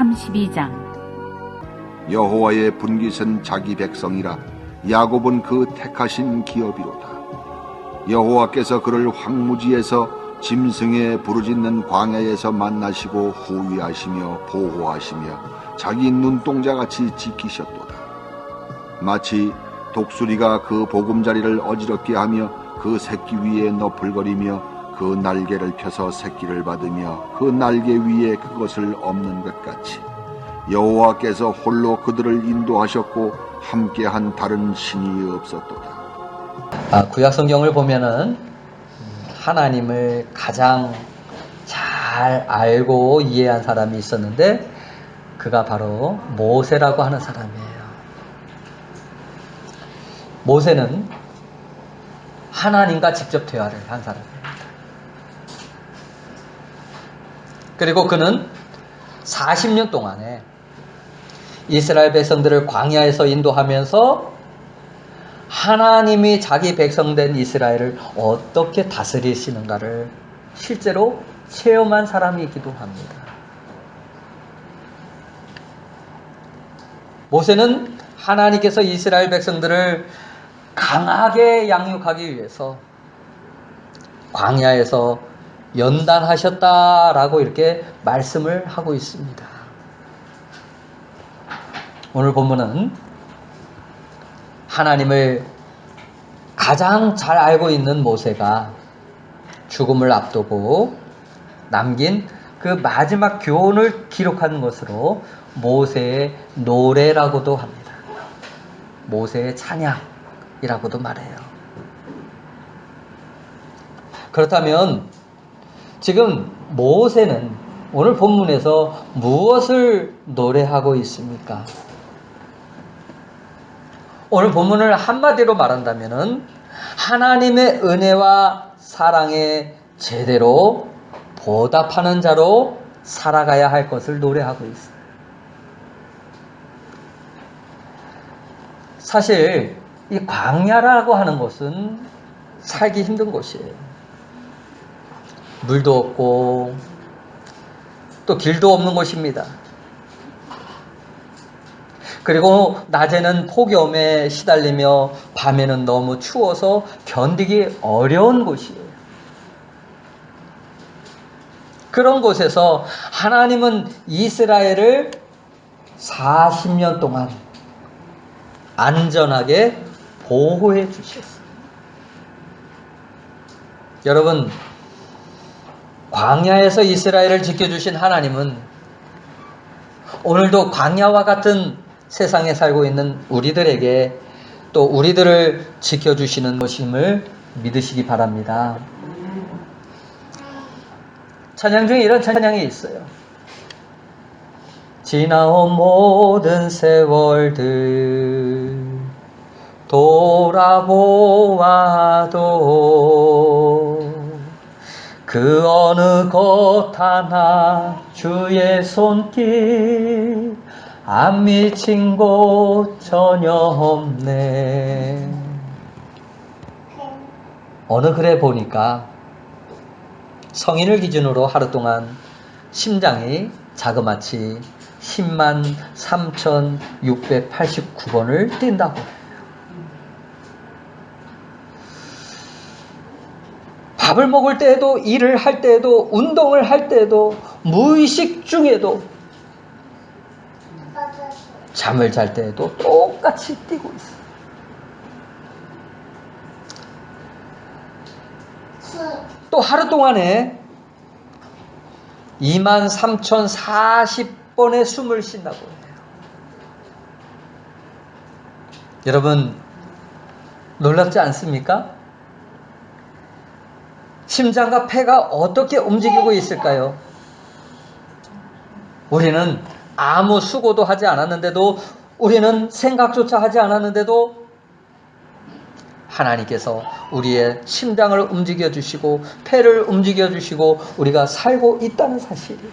32장. 여호와의 분깃은 자기 백성이라 야곱은 그 택하신 기업이로다. 여호와께서 그를 황무지에서 짐승의 부르짖는 광야에서 만나시고 후위하시며 보호하시며 자기 눈동자같이 지키셨도다. 마치 독수리가 그 보금자리를 어지럽게 하며 그 새끼 위에 너풀거리며 그 날개를 펴서 새끼를 받으며 그 날개 위에 그것을 엎는 것 같이 여호와께서 홀로 그들을 인도하셨고 함께한 다른 신이 없었도다. 구약 성경을 보면은 하나님을 가장 잘 알고 이해한 사람이 있었는데 그가 바로 모세라고 하는 사람이에요. 모세는 하나님과 직접 대화를 한 사람입니다. 그리고 그는 40년 동안에 이스라엘 백성들을 광야에서 인도하면서 하나님이 자기 백성된 이스라엘을 어떻게 다스리시는가를 실제로 체험한 사람이기도 합니다. 모세는 하나님께서 이스라엘 백성들을 강하게 양육하기 위해서 광야에서 연단하셨다라고 이렇게 말씀을 하고 있습니다. 오늘 본문은 하나님을 가장 잘 알고 있는 모세가 죽음을 앞두고 남긴 그 마지막 교훈을 기록한 것으로 모세의 노래라고도 합니다. 모세의 찬양이라고도 말해요. 그렇다면 지금 모세는 오늘 본문에서 무엇을 노래하고 있습니까? 오늘 본문을 한마디로 말한다면 하나님의 은혜와 사랑에 제대로 보답하는 자로 살아가야 할 것을 노래하고 있어요. 사실 이 광야라고 하는 곳은 살기 힘든 곳이에요. 물도 없고 또 길도 없는 곳입니다. 그리고 낮에는 폭염에 시달리며 밤에는 너무 추워서 견디기 어려운 곳이에요. 그런 곳에서 하나님은 이스라엘을 40년 동안 안전하게 보호해 주셨어요. 여러분, 광야에서 이스라엘을 지켜주신 하나님은 오늘도 광야와 같은 세상에 살고 있는 우리들에게 또 우리들을 지켜주시는 것임을 믿으시기 바랍니다. 찬양 중에 이런 찬양이 있어요. 지나온 모든 세월들 돌아보아도 그 어느 것 하나 주의 손길 안 미친 곳 전혀 없네. 어느 글에 보니까 성인을 기준으로 하루 동안 심장이 자그마치 10만 3,689번을 뛴다고 해요. 밥을 먹을 때에도, 일을 할 때에도, 운동을 할 때에도, 무의식 중에도, 잠을 잘 때에도 똑같이 뛰고 있어요. 또 하루 동안에 23,040번의 숨을 쉰다고 해요. 여러분, 놀랍지 않습니까? 심장과 폐가 어떻게 움직이고 있을까요? 우리는 아무 수고도 하지 않았는데도, 우리는 생각조차 하지 않았는데도 하나님께서 우리의 심장을 움직여주시고 폐를 움직여주시고 우리가 살고 있다는 사실이에요.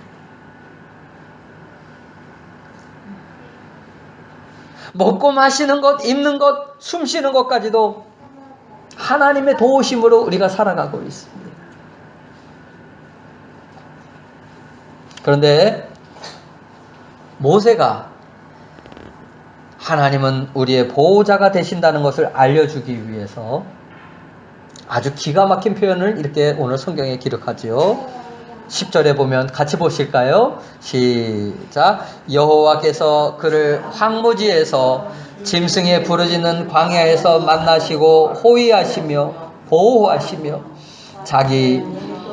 먹고 마시는 것, 입는 것, 숨 쉬는 것까지도 하나님의 도우심으로 우리가 살아가고 있습니다. 그런데 모세가 하나님은 우리의 보호자가 되신다는 것을 알려주기 위해서 아주 기가 막힌 표현을 이렇게 오늘 성경에 기록하지요. 10절에 보면 같이 보실까요? 시작. 여호와께서 그를 황무지에서 짐승의 부르짖는 광야에서 만나시고 호위하시며 보호하시며 자기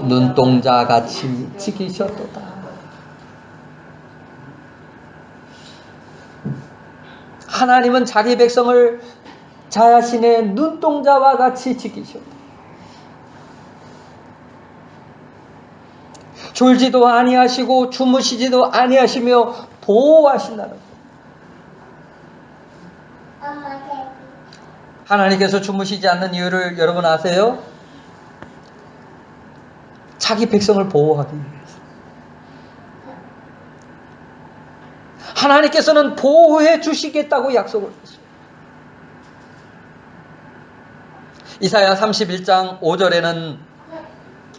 눈동자 같이 지키셨도다. 하나님은 자기 백성을 자신의 눈동자와 같이 지키셨다. 졸지도 아니하시고 주무시지도 아니하시며 보호하신다는 것. 하나님께서 주무시지 않는 이유를 여러분 아세요? 자기 백성을 보호하기 위해서. 하나님께서는 보호해 주시겠다고 약속을 했어요. 이사야 31장 5절에는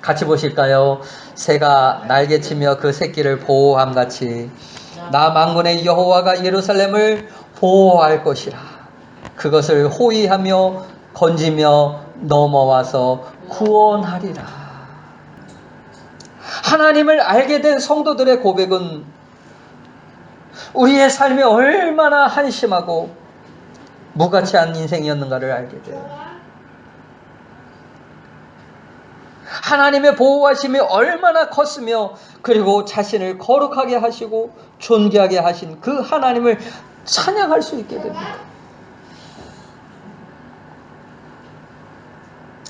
같이 보실까요? 새가 날개치며 그 새끼를 보호함같이 나 만군의 여호와가 예루살렘을 보호할 것이라. 그것을 호위하며 건지며 넘어와서 구원하리라. 하나님을 알게 된 성도들의 고백은 우리의 삶이 얼마나 한심하고 무가치한 인생이었는가를 알게 돼요. 하나님의 보호하심이 얼마나 컸으며 그리고 자신을 거룩하게 하시고 존귀하게 하신 그 하나님을 찬양할 수 있게 됩니다.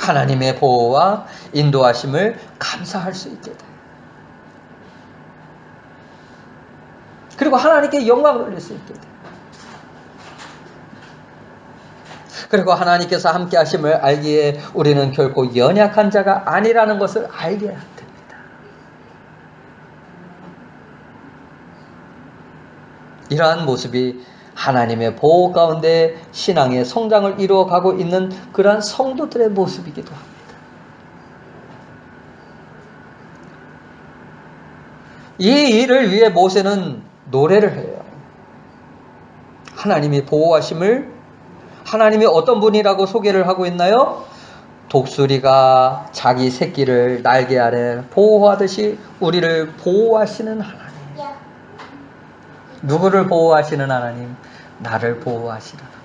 하나님의 보호와 인도하심을 감사할 수 있게 돼요. 그리고 하나님께 영광을 돌릴 수 있게 돼요. 그리고 하나님께서 함께 하심을 알기에 우리는 결코 연약한 자가 아니라는 것을 알게 됩니다. 이러한 모습이 하나님의 보호 가운데 신앙의 성장을 이루어가고 있는 그러한 성도들의 모습이기도 합니다. 이 일을 위해 모세는 노래를 해요. 하나님이 보호하심을 하나님이 어떤 분이라고 소개를 하고 있나요? 독수리가 자기 새끼를 날개 아래 보호하듯이 우리를 보호하시는 하나님. 누구를 보호하시는 하나님? 나를 보호하시는 하나님.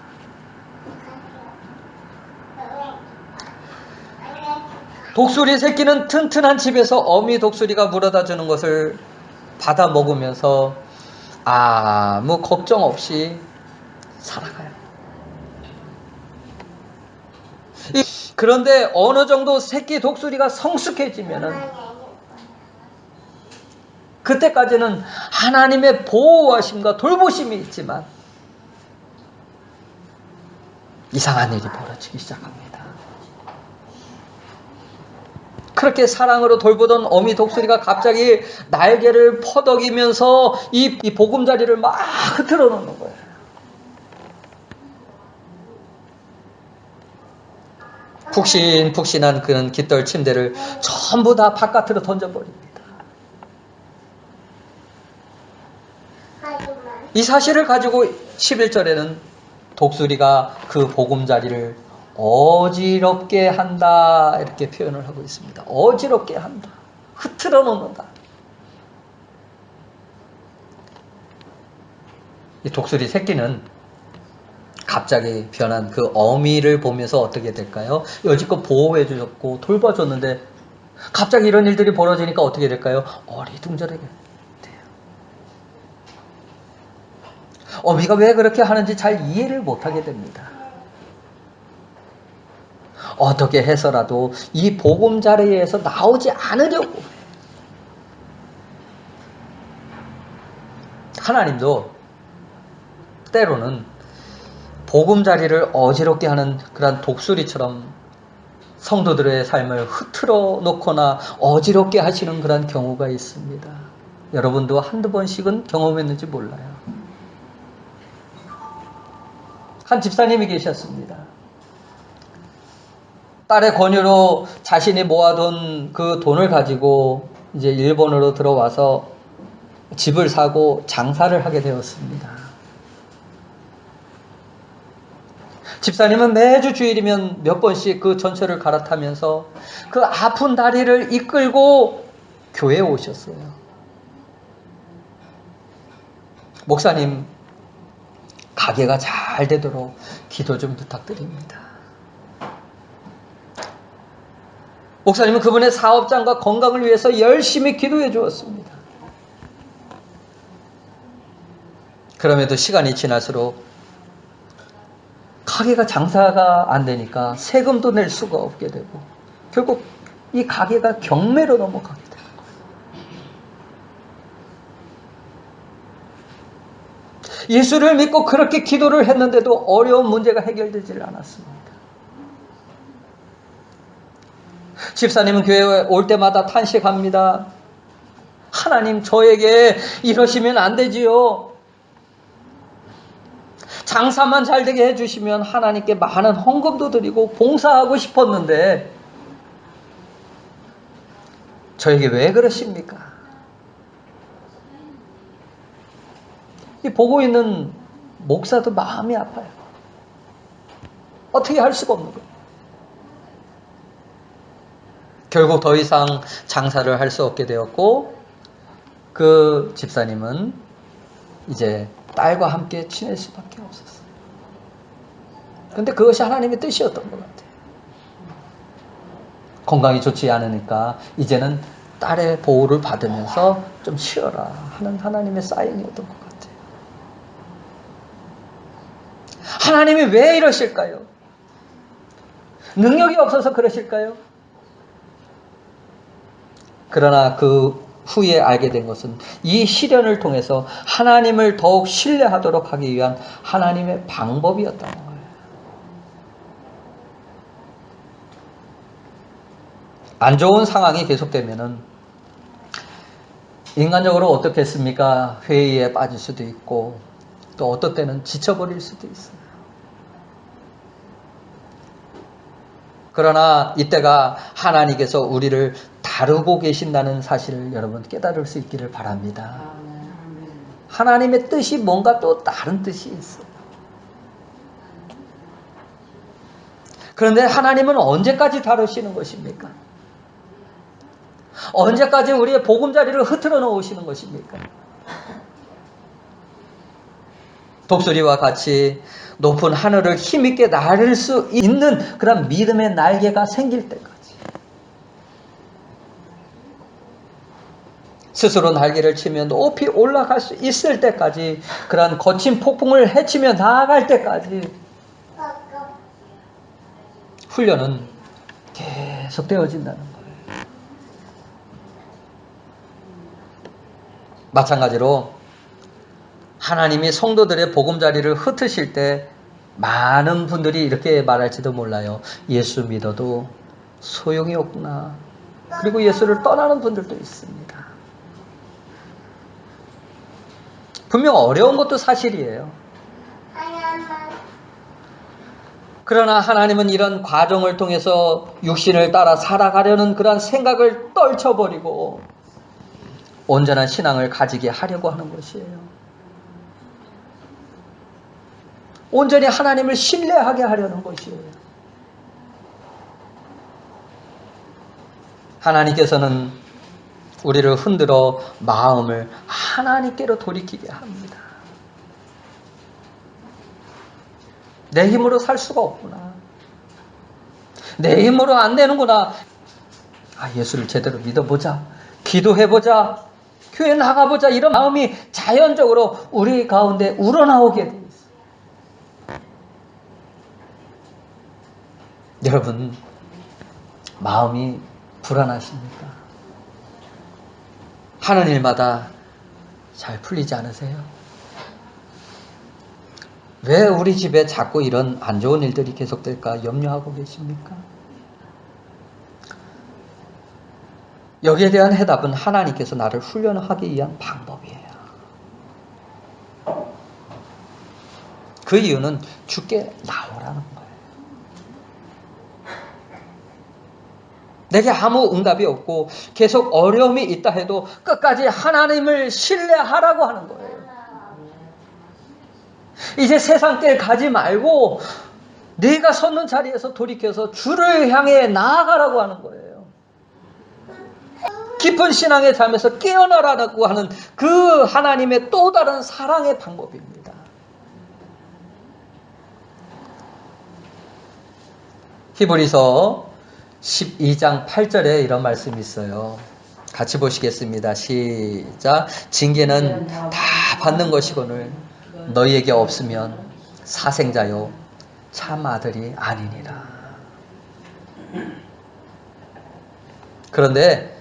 독수리 새끼는 튼튼한 집에서 어미 독수리가 물어다 주는 것을 받아 먹으면서 아무 걱정 없이 살아가요. 그런데 어느 정도 새끼 독수리가 성숙해지면은 그때까지는 하나님의 보호하심과 돌보심이 있지만 이상한 일이 벌어지기 시작합니다. 그렇게 사랑으로 돌보던 어미 독수리가 갑자기 날개를 퍼덕이면서 이 보금자리를 막 흐트러 놓는 거예요. 푹신푹신한 그런 깃털 침대를 전부 다 바깥으로 던져버립니다. 이 사실을 가지고 11절에는 독수리가 그 보금자리를 어지럽게 한다 이렇게 표현을 하고 있습니다. 어지럽게 한다. 흐트러 놓는다. 이 독수리 새끼는 갑자기 변한 그 어미를 보면서 어떻게 될까요? 여지껏 보호해 주셨고 돌봐줬는데 갑자기 이런 일들이 벌어지니까 어떻게 될까요? 어리둥절하게 돼요. 어미가 왜 그렇게 하는지 잘 이해를 못하게 됩니다. 어떻게 해서라도 이 보금자리에서 나오지 않으려고 해요. 하나님도 때로는 보금자리를 어지럽게 하는 그런 독수리처럼 성도들의 삶을 흐트러 놓거나 어지럽게 하시는 그런 경우가 있습니다. 여러분도 한두 번씩은 경험했는지 몰라요. 한 집사님이 계셨습니다. 딸의 권유로 자신이 모아둔 그 돈을 가지고 이제 일본으로 들어와서 집을 사고 장사를 하게 되었습니다. 집사님은 매주 주일이면 몇 번씩 그 전철을 갈아타면서 그 아픈 다리를 이끌고 교회에 오셨어요. 목사님, 가게가 잘 되도록 기도 좀 부탁드립니다. 목사님은 그분의 사업장과 건강을 위해서 열심히 기도해 주었습니다. 그럼에도 시간이 지날수록 가게가 장사가 안 되니까 세금도 낼 수가 없게 되고 결국 이 가게가 경매로 넘어가게 돼요. 예수를 믿고 그렇게 기도를 했는데도 어려운 문제가 해결되질 않았습니다. 집사님은 교회에 올 때마다 탄식합니다. 하나님, 저에게 이러시면 안 되지요. 장사만 잘 되게 해주시면 하나님께 많은 헌금도 드리고 봉사하고 싶었는데 저에게 왜 그러십니까? 이 보고 있는 목사도 마음이 아파요. 어떻게 할 수가 없는 거예요. 결국 더 이상 장사를 할 수 없게 되었고 그 집사님은 이제 딸과 함께 지낼 수밖에 없었어요. 그런데 그것이 하나님의 뜻이었던 것 같아요. 건강이 좋지 않으니까 이제는 딸의 보호를 받으면서 좀 쉬어라 하는 하나님의 사인이었던 것 같아요. 하나님이 왜 이러실까요? 능력이 없어서 그러실까요? 그러나 그 후에 알게 된 것은 이 시련을 통해서 하나님을 더욱 신뢰하도록 하기 위한 하나님의 방법이었다는 거예요. 안 좋은 상황이 계속되면은 인간적으로 어떻겠습니까? 회의에 빠질 수도 있고 또 어떨 때는 지쳐버릴 수도 있어요. 그러나 이때가 하나님께서 우리를 다루고 계신다는 사실을 여러분 깨달을 수 있기를 바랍니다. 하나님의 뜻이 뭔가 또 다른 뜻이 있어요. 그런데 하나님은 언제까지 다루시는 것입니까? 언제까지 우리의 보금자리를 흐트러 놓으시는 것입니까? 독수리와 같이 높은 하늘을 힘있게 나를 수 있는 그런 믿음의 날개가 생길 때까지, 스스로 날개를 치며 높이 올라갈 수 있을 때까지, 그런 거친 폭풍을 헤치며 나아갈 때까지 훈련은 계속 되어진다는 거예요. 마찬가지로 하나님이 성도들의 보금자리를 흩으실 때 많은 분들이 이렇게 말할지도 몰라요. 예수 믿어도 소용이 없구나. 그리고 예수를 떠나는 분들도 있습니다. 분명 어려운 것도 사실이에요. 그러나 하나님은 이런 과정을 통해서 육신을 따라 살아가려는 그런 생각을 떨쳐버리고 온전한 신앙을 가지게 하려고 하는 것이에요. 온전히 하나님을 신뢰하게 하려는 것이에요. 하나님께서는 우리를 흔들어 마음을 하나님께로 돌이키게 합니다. 내 힘으로 살 수가 없구나. 내 힘으로 안 되는구나. 예수를 제대로 믿어보자. 기도해보자. 교회 나가보자. 이런 마음이 자연적으로 우리 가운데 우러나오게 돼 있어요. 여러분, 마음이 불안하십니까? 하는 일마다 잘 풀리지 않으세요? 왜 우리 집에 자꾸 이런 안 좋은 일들이 계속될까 염려하고 계십니까? 여기에 대한 해답은 하나님께서 나를 훈련하기 위한 방법이에요. 그 이유는 주께 나오라는 거예요. 내게 아무 응답이 없고 계속 어려움이 있다 해도 끝까지 하나님을 신뢰하라고 하는 거예요. 이제 세상 길 가지 말고 네가 섰는 자리에서 돌이켜서 주를 향해 나아가라고 하는 거예요. 깊은 신앙의 삶에서 깨어나라고 하는 그 하나님의 또 다른 사랑의 방법입니다. 히브리서 12장 8절에 이런 말씀이 있어요. 같이 보시겠습니다. 시작. 징계는 다 받는 것이거늘 너희에게 없으면 사생자요 참 아들이 아니니라. 그런데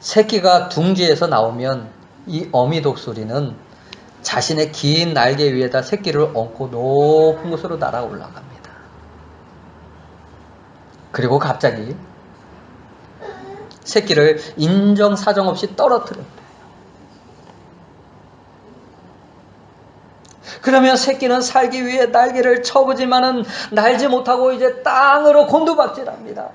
새끼가 둥지에서 나오면 이 어미 독수리는 자신의 긴 날개 위에다 새끼를 얹고 높은 곳으로 날아 올라갑니다. 그리고 갑자기 새끼를 인정사정 없이 떨어뜨립니다. 그러면 새끼는 살기 위해 날개를 쳐보지만은 날지 못하고 이제 땅으로 곤두박질합니다.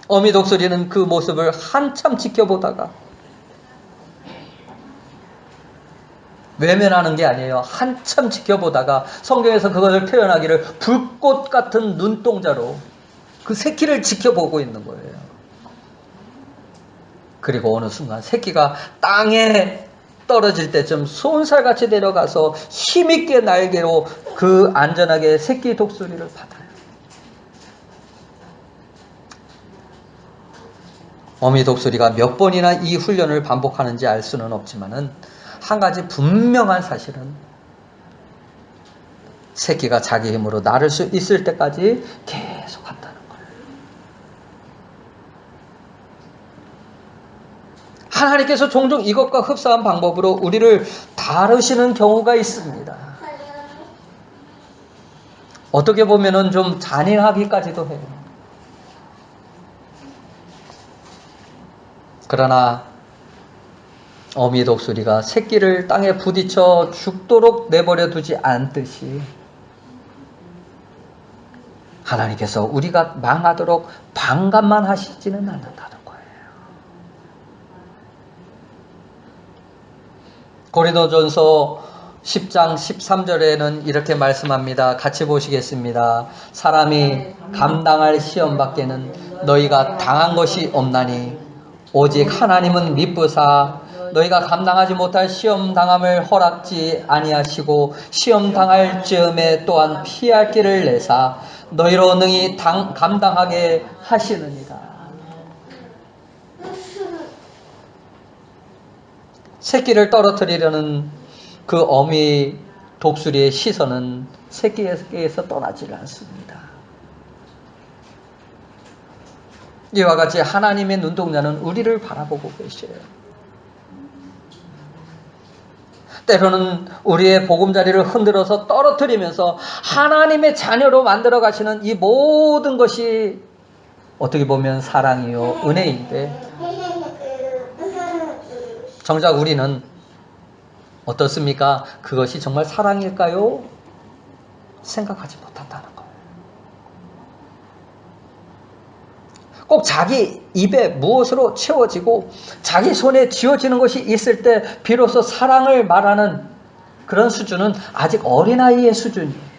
어미 독수리는 그 모습을 한참 지켜보다가 외면하는 게 아니에요. 한참 지켜보다가 성경에서 그것을 표현하기를 불꽃 같은 눈동자로 그 새끼를 지켜보고 있는 거예요. 그리고 어느 순간 새끼가 땅에 떨어질 때쯤 손살같이 내려가서 힘있게 날개로 그 안전하게 새끼 독수리를 받아요. 어미 독수리가 몇 번이나 이 훈련을 반복하는지 알 수는 없지만은 한 가지 분명한 사실은 새끼가 자기 힘으로 나를 수 있을 때까지 계속 한다는 거예요. 하나님께서 종종 이것과 흡사한 방법으로 우리를 다루시는 경우가 있습니다. 어떻게 보면은 좀 잔인하기까지도 해요. 그러나 어미 독수리가 새끼를 땅에 부딪혀 죽도록 내버려 두지 않듯이 하나님께서 우리가 망하도록 방관만 하시지는 않는다는 거예요. 고린도전서 10장 13절에는 이렇게 말씀합니다. 같이 보시겠습니다. 사람이 감당할 시험 밖에는 너희가 당한 것이 없나니 오직 하나님은 미쁘사 너희가 감당하지 못할 시험 당함을 허락지 아니하시고 시험 당할 즈음에 또한 피할 길을 내사 너희로 능히 감당하게 하시느니라. 새끼를 떨어뜨리려는 그 어미 독수리의 시선은 새끼에게서 떠나지를 않습니다. 이와 같이 하나님의 눈동자는 우리를 바라보고 계셔요. 때로는 우리의 보금자리를 흔들어서 떨어뜨리면서 하나님의 자녀로 만들어 가시는 이 모든 것이 어떻게 보면 사랑이요 은혜인데 정작 우리는 어떻습니까? 그것이 정말 사랑일까요? 생각하지 못한다는 거예요. 꼭 자기 입에 무엇으로 채워지고 자기 손에 쥐어지는 것이 있을 때 비로소 사랑을 말하는 그런 수준은 아직 어린아이의 수준이에요.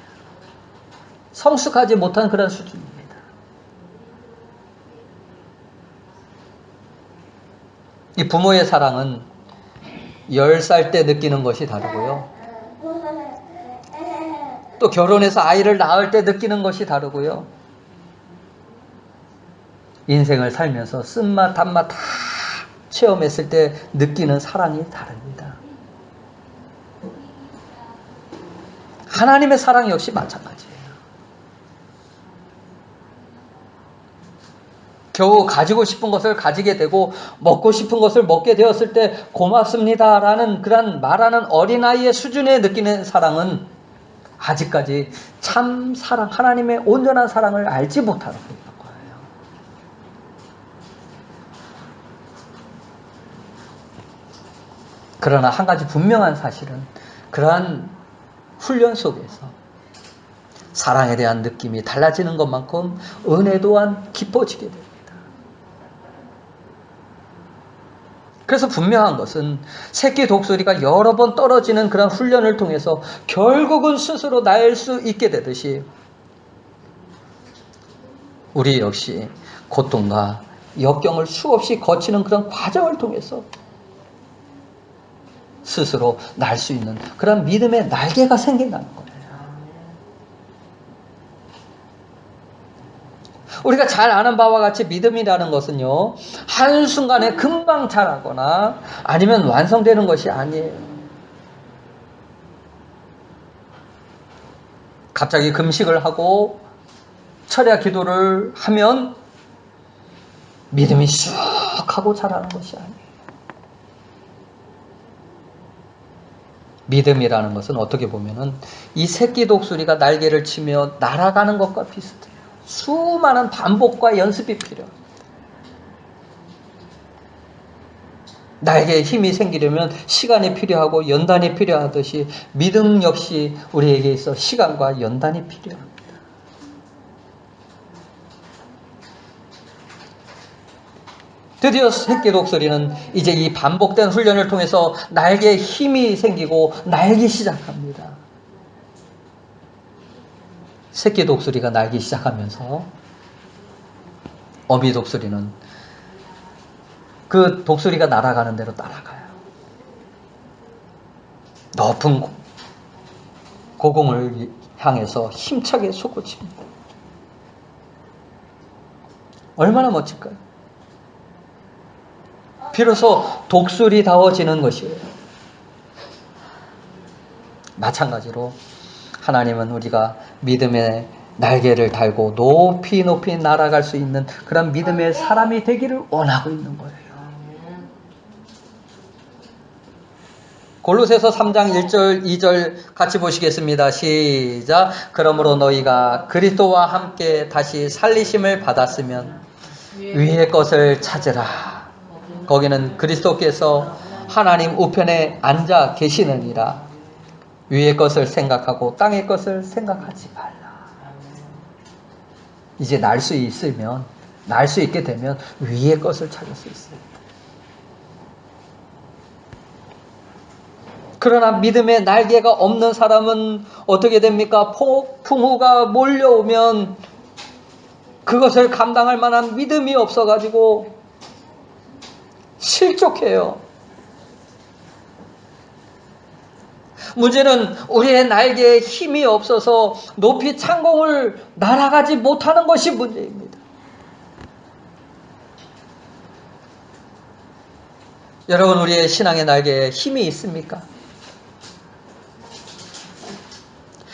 성숙하지 못한 그런 수준입니다. 이 부모의 사랑은 10살 때 느끼는 것이 다르고요. 또 결혼해서 아이를 낳을 때 느끼는 것이 다르고요. 인생을 살면서 쓴맛 단맛 다 체험했을 때 느끼는 사랑이 다릅니다. 하나님의 사랑 역시 마찬가지예요. 겨우 가지고 싶은 것을 가지게 되고 먹고 싶은 것을 먹게 되었을 때 고맙습니다라는 그런 말하는 어린아이의 수준에 느끼는 사랑은 아직까지 참 사랑, 하나님의 온전한 사랑을 알지 못하는 거예요. 그러나 한 가지 분명한 사실은 그러한 훈련 속에서 사랑에 대한 느낌이 달라지는 것만큼 은혜 또한 깊어지게 됩니다. 그래서 분명한 것은 새끼 독수리가 여러 번 떨어지는 그런 훈련을 통해서 결국은 스스로 날 수 있게 되듯이 우리 역시 고통과 역경을 수없이 거치는 그런 과정을 통해서 스스로 날 수 있는 그런 믿음의 날개가 생긴다는 거예요. 우리가 잘 아는 바와 같이 믿음이라는 것은요, 한순간에 금방 자라거나 아니면 완성되는 것이 아니에요. 갑자기 금식을 하고 철야 기도를 하면 믿음이 쑥 하고 자라는 것이 아니에요. 믿음이라는 것은 어떻게 보면은 이 새끼 독수리가 날개를 치며 날아가는 것과 비슷해요. 수많은 반복과 연습이 필요합니다. 날개에 힘이 생기려면 시간이 필요하고 연단이 필요하듯이 믿음 역시 우리에게 있어 시간과 연단이 필요합니다. 드디어 새끼 독수리는 이제 이 반복된 훈련을 통해서 날개에 힘이 생기고 날기 시작합니다. 새끼 독수리가 날기 시작하면서 어미 독수리는 그 독수리가 날아가는 대로 따라가요. 높은 고공을 향해서 힘차게 솟구칩니다. 얼마나 멋질까요? 비로소 독수리다워지는 것이에요. 마찬가지로 하나님은 우리가 믿음의 날개를 달고 높이 높이 날아갈 수 있는 그런 믿음의 사람이 되기를 원하고 있는 거예요. 골로새서 3장 1절 2절 같이 보시겠습니다. 시작. 그러므로 너희가 그리스도와 함께 다시 살리심을 받았으면 위의 것을 찾으라. 거기는 그리스도께서 하나님 우편에 앉아 계시느니라. 위의 것을 생각하고 땅의 것을 생각하지 말라. 이제 날 수 있게 되면 위의 것을 찾을 수 있어요. 그러나 믿음의 날개가 없는 사람은 어떻게 됩니까? 폭풍우가 몰려오면 그것을 감당할 만한 믿음이 없어가지고 실족해요. 문제는 우리의 날개에 힘이 없어서 높이 창공을 날아가지 못하는 것이 문제입니다. 여러분, 우리의 신앙의 날개에 힘이 있습니까?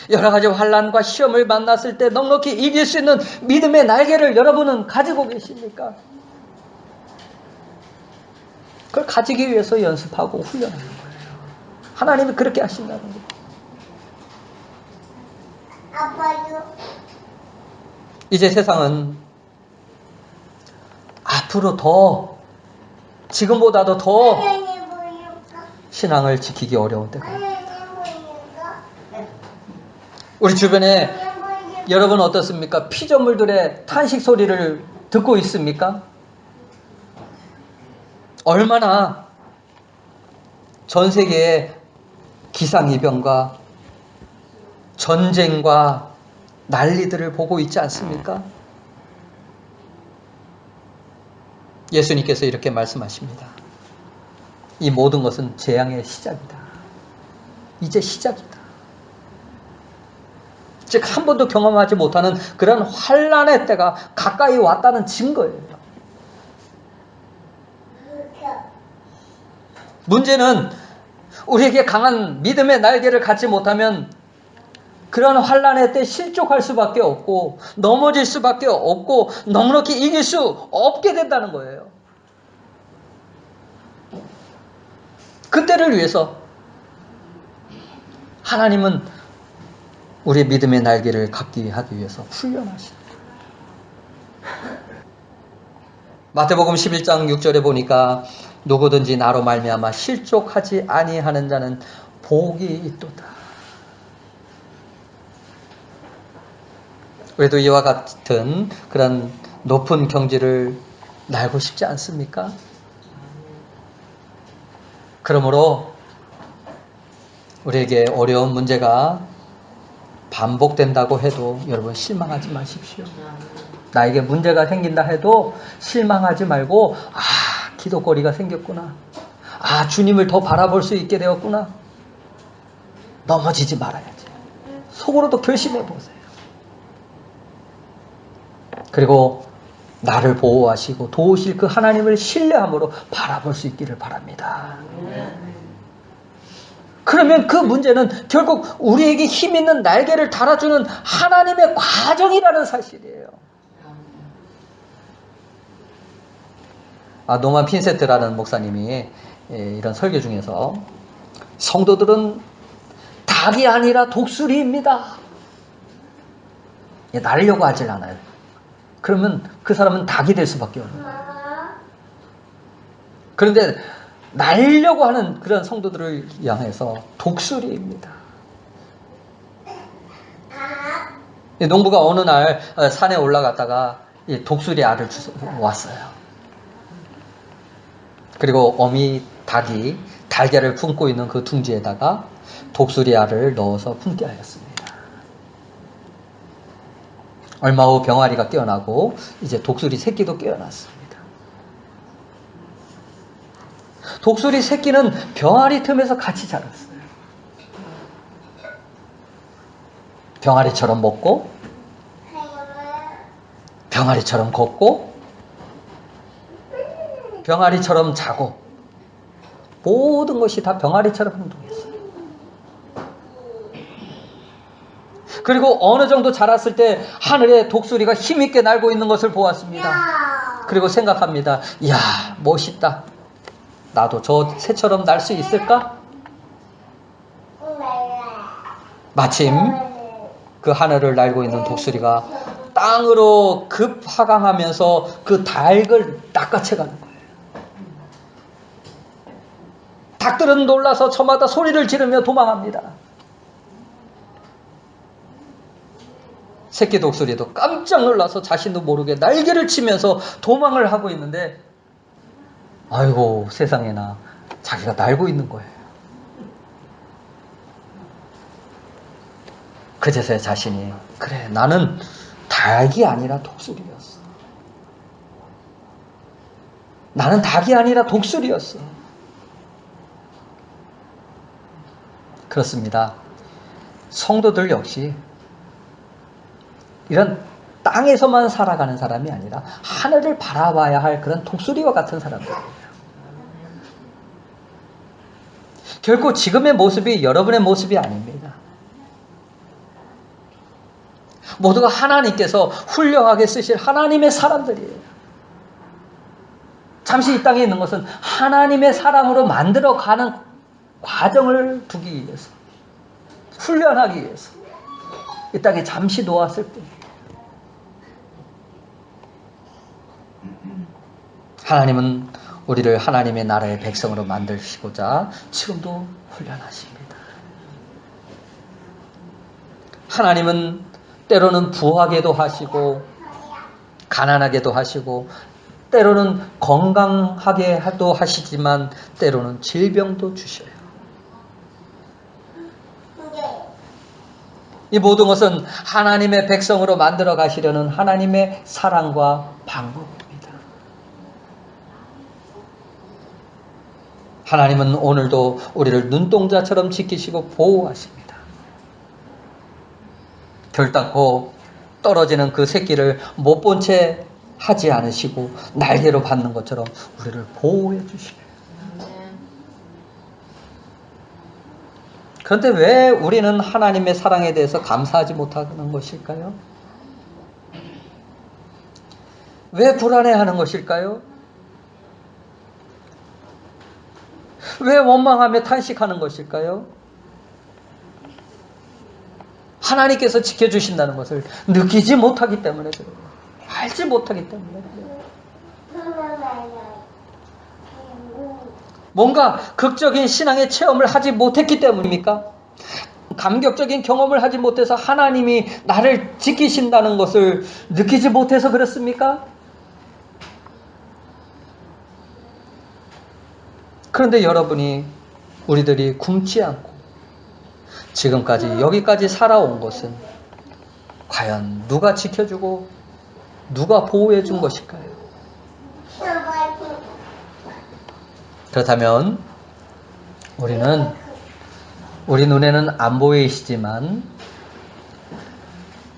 여러 가지 환난과 시험을 만났을 때 넉넉히 이길 수 있는 믿음의 날개를 여러분은 가지고 계십니까? 그걸 가지기 위해서 연습하고 훈련하는 거예요. 하나님이 그렇게 하신다는 거예요. 아빠요. 이제 세상은 앞으로 더 지금보다도 더 신앙을 지키기 어려운 때가 옵니다. 우리 주변에 여러분 어떻습니까? 피조물들의 탄식 소리를 듣고 있습니까? 얼마나 전 세계에 기상이변과 전쟁과 난리들을 보고 있지 않습니까? 예수님께서 이렇게 말씀하십니다. 이 모든 것은 재앙의 시작이다. 이제 시작이다. 즉 한 번도 경험하지 못하는 그런 환난의 때가 가까이 왔다는 증거예요. 문제는 우리에게 강한 믿음의 날개를 갖지 못하면 그런 환난의 때 실족할 수밖에 없고 넘어질 수밖에 없고 넉넉히 이길 수 없게 된다는 거예요. 그때를 위해서 하나님은 우리의 믿음의 날개를 갖기 하기 위해서 훈련하시는 거예요. 마태복음 11장 6절에 보니까 누구든지 나로 말미암아 실족하지 아니하는 자는 복이 있도다. 우리도 이와 같은 그런 높은 경지를 날고 싶지 않습니까? 그러므로 우리에게 어려운 문제가 반복된다고 해도 여러분 실망하지 마십시오. 나에게 문제가 생긴다 해도 실망하지 말고, 기도거리가 생겼구나. 주님을 더 바라볼 수 있게 되었구나. 넘어지지 말아야지. 속으로도 결심해 보세요. 그리고 나를 보호하시고 도우실 그 하나님을 신뢰함으로 바라볼 수 있기를 바랍니다. 그러면 그 문제는 결국 우리에게 힘 있는 날개를 달아주는 하나님의 과정이라는 사실이에요. 노만 핀세트라는 목사님이 이런 설교 중에서 성도들은 닭이 아니라 독수리입니다. 날려고 하질 않아요. 그러면 그 사람은 닭이 될 수밖에 없는 거예요. 그런데 날려고 하는 그런 성도들을 향해서 독수리입니다. 농부가 어느 날 산에 올라갔다가 독수리 알을 왔어요. 그리고 어미 닭이 달걀을 품고 있는 그 둥지에다가 독수리 알을 넣어서 품게 하였습니다. 얼마 후 병아리가 깨어나고 이제 독수리 새끼도 깨어났습니다. 독수리 새끼는 병아리 틈에서 같이 자랐어요. 병아리처럼 먹고, 병아리처럼 걷고, 병아리처럼 자고, 모든 것이 다 병아리처럼 행동했어요. 그리고 어느 정도 자랐을 때 하늘에 독수리가 힘있게 날고 있는 것을 보았습니다. 그리고 생각합니다. 이야, 멋있다. 나도 저 새처럼 날 수 있을까? 마침 그 하늘을 날고 있는 독수리가 땅으로 급하강하면서 그 닭을 낚아채가는 거예요. 닭들은 놀라서 저마다 소리를 지르며 도망합니다. 새끼 독수리도 깜짝 놀라서 자신도 모르게 날개를 치면서 도망을 하고 있는데, 아이고 세상에나, 자기가 날고 있는 거예요. 그제서야 자신이, 그래, 나는 닭이 아니라 독수리였어. 나는 닭이 아니라 독수리였어. 그렇습니다. 성도들 역시 이런 땅에서만 살아가는 사람이 아니라 하늘을 바라봐야 할 그런 독수리와 같은 사람들이에요. 결코 지금의 모습이 여러분의 모습이 아닙니다. 모두가 하나님께서 훌륭하게 쓰실 하나님의 사람들이에요. 잠시 이 땅에 있는 것은 하나님의 사람으로 만들어가는 과정을 두기 위해서, 훈련하기 위해서 이 땅에 잠시 놓았을 뿐이에요. 하나님은 우리를 하나님의 나라의 백성으로 만드시고자 지금도 훈련하십니다. 하나님은 때로는 부하게도 하시고 가난하게도 하시고 때로는 건강하게도 하시지만 때로는 질병도 주셔요. 이 모든 것은 하나님의 백성으로 만들어 가시려는 하나님의 사랑과 방법입니다. 하나님은 오늘도 우리를 눈동자처럼 지키시고 보호하십니다. 결단코 떨어지는 그 새끼를 못 본 채 하지 않으시고 날개로 받는 것처럼 우리를 보호해 주시네요. 그런데 왜 우리는 하나님의 사랑에 대해서 감사하지 못하는 것일까요? 왜 불안해하는 것일까요? 왜 원망하며 탄식하는 것일까요? 하나님께서 지켜주신다는 것을 느끼지 못하기 때문에 그래요. 알지 못하기 때문에 그래요. 뭔가 극적인 신앙의 체험을 하지 못했기 때문입니까? 감격적인 경험을 하지 못해서 하나님이 나를 지키신다는 것을 느끼지 못해서 그렇습니까? 그런데 여러분이 우리들이 굶지 않고 지금까지 여기까지 살아온 것은 과연 누가 지켜주고 누가 보호해 준 것일까요? 그렇다면 우리 눈에는 안 보이시지만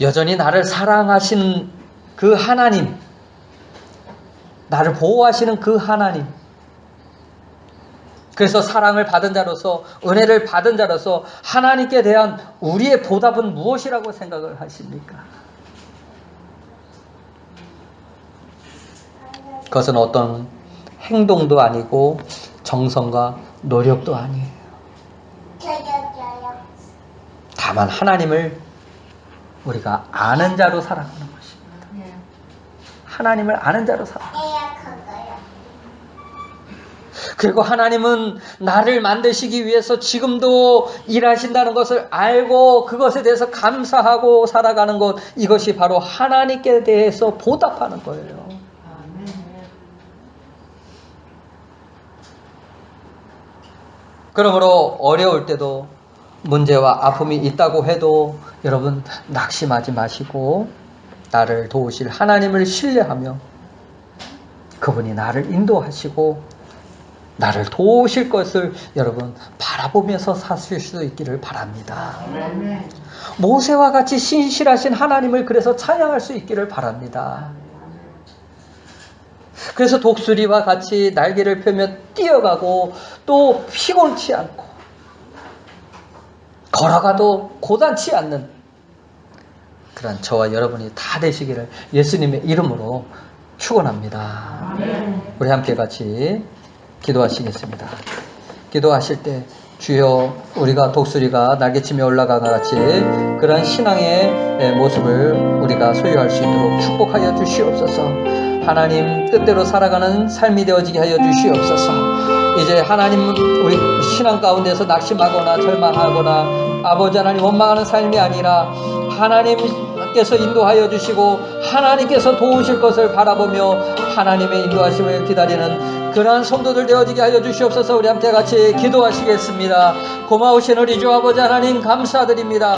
여전히 나를 사랑하시는 그 하나님, 나를 보호하시는 그 하나님, 그래서 사랑을 받은 자로서, 은혜를 받은 자로서 하나님께 대한 우리의 보답은 무엇이라고 생각을 하십니까? 그것은 어떤 행동도 아니고 정성과 노력도 아니에요. 다만 하나님을 우리가 아는 자로 살아가는 것입니다. 하나님을 아는 자로 살아가는. 그리고 하나님은 나를 만드시기 위해서 지금도 일하신다는 것을 알고 그것에 대해서 감사하고 살아가는 것, 이것이 바로 하나님께 대해서 보답하는 거예요. 그러므로 어려울 때도 문제와 아픔이 있다고 해도 여러분 낙심하지 마시고 나를 도우실 하나님을 신뢰하며 그분이 나를 인도하시고 나를 도우실 것을 여러분 바라보면서 사실 수 있기를 바랍니다. 모세와 같이 신실하신 하나님을 그래서 찬양할 수 있기를 바랍니다. 그래서 독수리와 같이 날개를 펴며 뛰어가고 또 피곤치 않고 걸어가도 고단치 않는 그런 저와 여러분이 다 되시기를 예수님의 이름으로 축원합니다. 우리 함께 같이 기도하시겠습니다. 기도하실 때 주여 우리가 독수리가 날개치며 올라가가 같이 그런 신앙의 모습을 우리가 소유할 수 있도록 축복하여 주시옵소서. 하나님 뜻대로 살아가는 삶이 되어지게 하여 주시옵소서. 이제 하나님은 우리 신앙 가운데서 낙심하거나 절망하거나 아버지 하나님 원망하는 삶이 아니라 하나님께서 인도하여 주시고 하나님께서 도우실 것을 바라보며 하나님의 인도하심을 기다리는 그러한 성도들 되어지게 하여 주시옵소서. 우리 함께 같이 기도하시겠습니다. 고마우신 우리 주 아버지 하나님 감사드립니다.